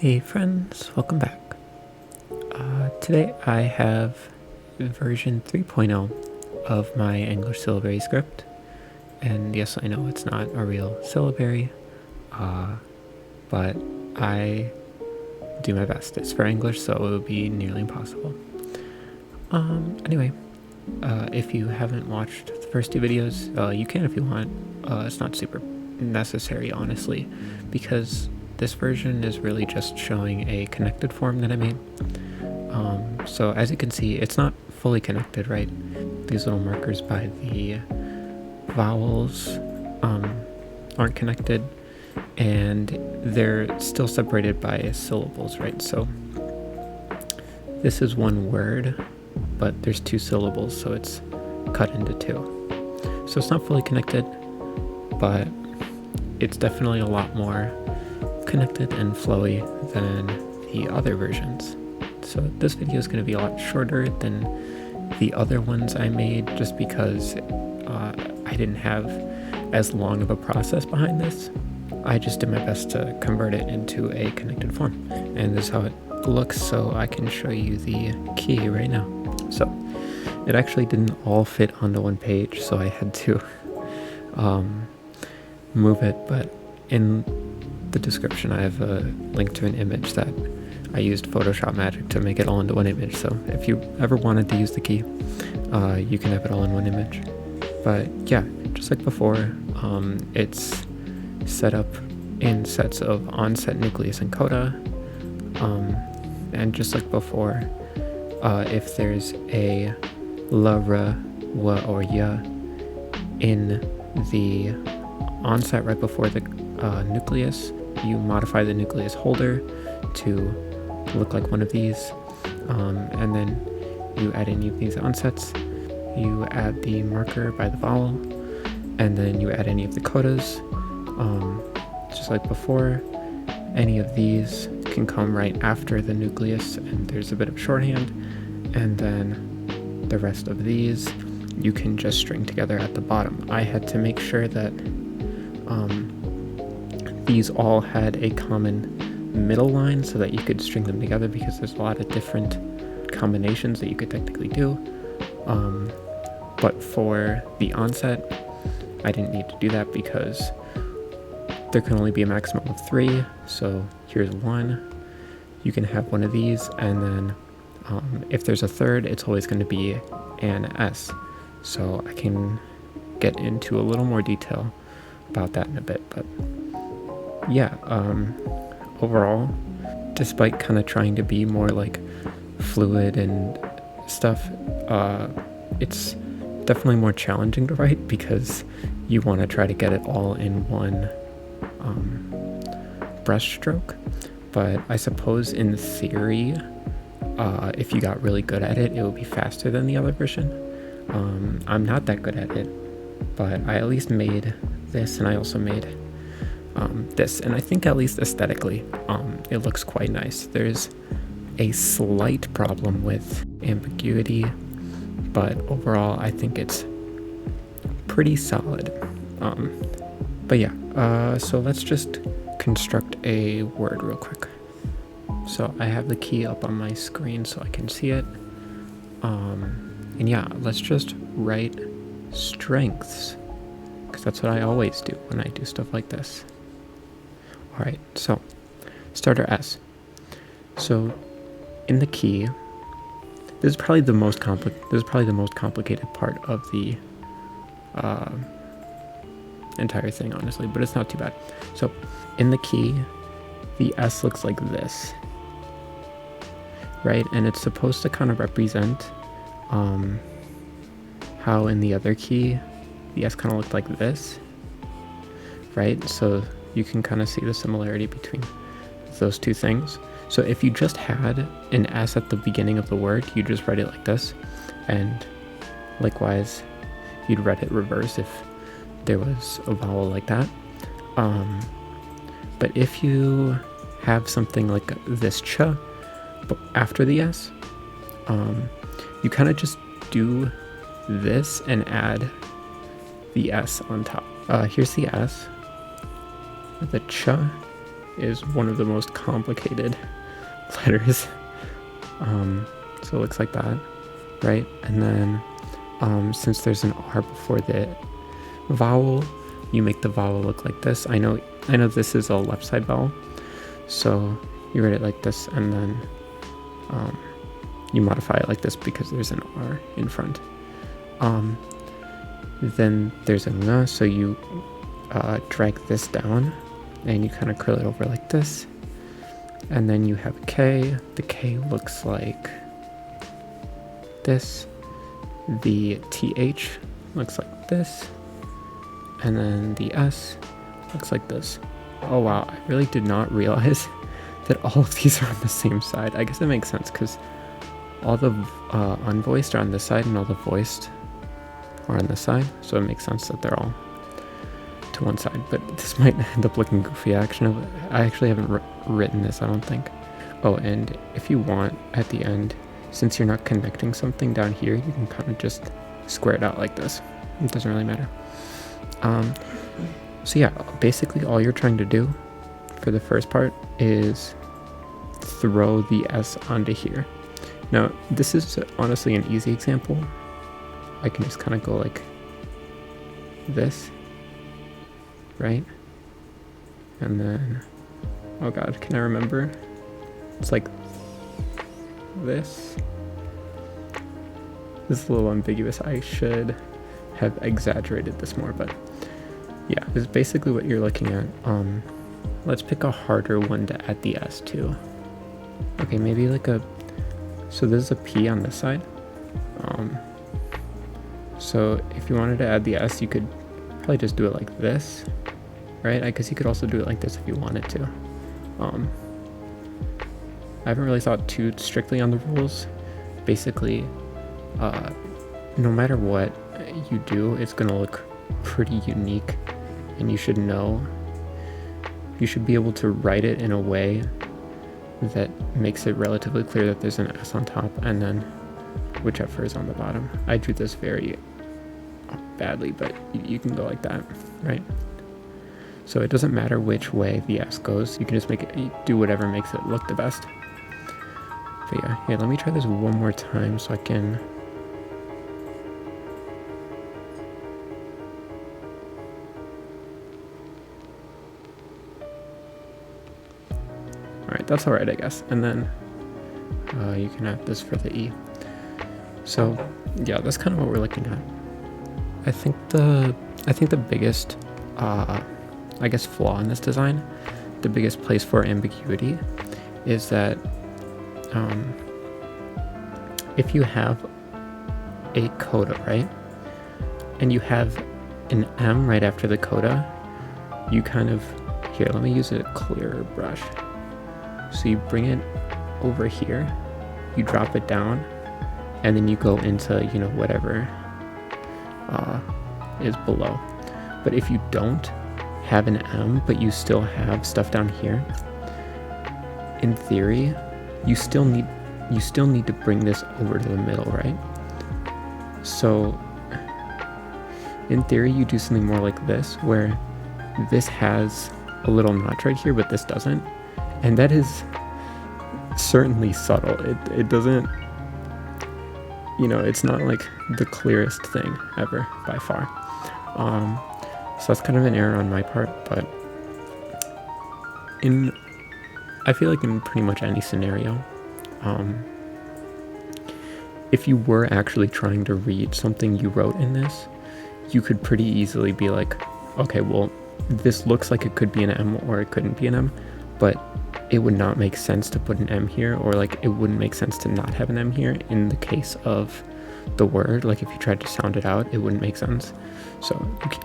Hey friends, welcome back. Today I have version 3.0 of my English syllabary script, and yes, I know it's not a real syllabary, but I do my best. It's for English, so it would be nearly impossible. Anyway, if you haven't watched the first two videos, you can if you want. It's not super necessary, honestly, because this version is really just showing a connected form that I made. So as you can see, it's not fully connected, right? These little markers by the vowels aren't connected, and they're still separated by syllables, right? So this is one word, but there's two syllables, so it's cut into two. So it's not fully connected, but it's definitely a lot more connected and flowy than the other versions. So this video is going to be a lot shorter than the other ones I made, just because I didn't have as long of a process behind this. I just did my best to convert it into a connected form, and this is how it looks. So I can show you the key right now. So it actually didn't all fit onto one page, so I had to move it, but in the description I have a link to an image that I used Photoshop magic to make it all into one image. So if you ever wanted to use the key, you can have it all in one image. But yeah, just like before, it's set up in sets of onset, nucleus, and coda. And just like before, if there's a la, ra, wa, or ya in the onset right before the nucleus, you modify the nucleus holder to look like one of these, and then you add any of these onsets, you add the marker by the vowel, and then you add any of the codas. Just like before, any of these can come right after the nucleus, and there's a bit of shorthand, and then the rest of these you can just string together at the bottom. I had to make sure that these all had a common middle line so that you could string them together, because there's a lot of different combinations that you could technically do. But for the onset, I didn't need to do that because there can only be a maximum of 3. So here's 1. You can have one of these, and then if there's a third, it's always going to be an S. So I can get into a little more detail about that in a bit, but yeah, overall, despite kind of trying to be more like fluid and stuff, it's definitely more challenging to write because you want to try to get it all in one brush stroke. But I suppose in theory, if you got really good at it, it would be faster than the other version. I'm not that good at it, but I at least made this, and I also made this, and I think at least aesthetically it looks quite nice. There's a slight problem with ambiguity, but overall I think it's pretty solid. But yeah, so let's just construct a word real quick. So I have the key up on my screen so I can see it, and yeah, let's just write strengths, because that's what I always do when I do stuff like this. Alright, so starter S. So in the key, this is probably the most complicated part of the entire thing, honestly, but it's not too bad. So in the key, the S looks like this, right? And it's supposed to kind of represent how in the other key the S kind of looked like this, right? So you can kind of see the similarity between those two things. So if you just had an S at the beginning of the word, you just write it like this, and likewise you'd write it reverse if there was a vowel like that. But if you have something like this ch after the S, you kind of just do this and add the S on top. Here's the S. The ch is one of the most complicated letters. So it looks like that, right? And then since there's an R before the vowel, you make the vowel look like this. I know this is a left side vowel, so you write it like this, and then you modify it like this because there's an R in front. Then there's a ng, so you drag this down and you kind of curl it over like this. And then you have K. The K looks like this. The TH looks like this. And then the S looks like this. Oh wow, I really did not realize that all of these are on the same side. I guess it makes sense because all the unvoiced are on this side and all the voiced are on this side. So it makes sense that they're all to one side, but this might end up looking goofy. I actually haven't written this, I don't think. Oh, and if you want at the end, since you're not connecting something down here, you can kind of just square it out like this. It doesn't really matter. So yeah, basically all you're trying to do for the first part is throw the S onto here. Now, this is honestly an easy example. I can just kind of go like this, right? And then, oh god, can I remember? It's like this. This is a little ambiguous. I should have exaggerated this more, but yeah, this is basically what you're looking at. Let's pick a harder one to add the S to. Okay, maybe like so this is a P on this side. So if you wanted to add the S, you could probably just do it like this, right? I guess you could also do it like this if you wanted to. I haven't really thought too strictly on the rules. Basically, no matter what you do, it's gonna look pretty unique, and you should be able to write it in a way that makes it relatively clear that there's an S on top and then whichever is on the bottom. I drew this very badly, but you can go like that, right? So it doesn't matter which way the S goes, you can just do whatever makes it look the best. But yeah, here, let me try this one more time so I can... Alright, that's alright, I guess. And then you can have this for the E. So yeah, that's kind of what we're looking at. I think the biggest I guess flaw in this design, the biggest place for ambiguity, is that if you have a coda, right, and you have an M right after the coda, you kind of, here, let me use a clearer brush. So you bring it over here, you drop it down, and then you go into, you know, whatever is below. But if you don't have an M, but you still have stuff down here, in theory, you still need to bring this over to the middle, right? So in theory, you do something more like this, where this has a little notch right here, but this doesn't. And that is certainly subtle. It doesn't, you know, it's not like the clearest thing ever by far. So that's kind of an error on my part, but I feel like in pretty much any scenario, if you were actually trying to read something you wrote in this, you could pretty easily be like, okay, well, this looks like it could be an M or it couldn't be an M, but it would not make sense to put an M here, or like it wouldn't make sense to not have an M here in the case of the word. Like if you tried to sound it out, it wouldn't make sense. So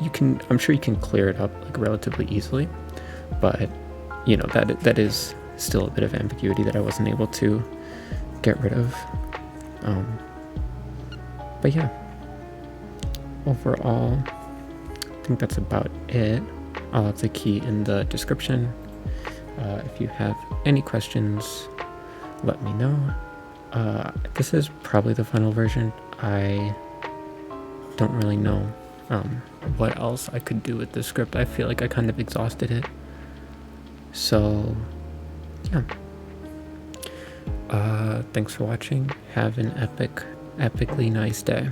you can, I'm sure you can clear it up like relatively easily, but you know, that is still a bit of ambiguity that I wasn't able to get rid of. But yeah, overall, I think that's about it. I'll have the key in the description. If you have any questions, let me know. This is probably the final version. I don't really know what else I could do with this script. I feel like I kind of exhausted it. So, yeah. Thanks for watching. Have an epically nice day.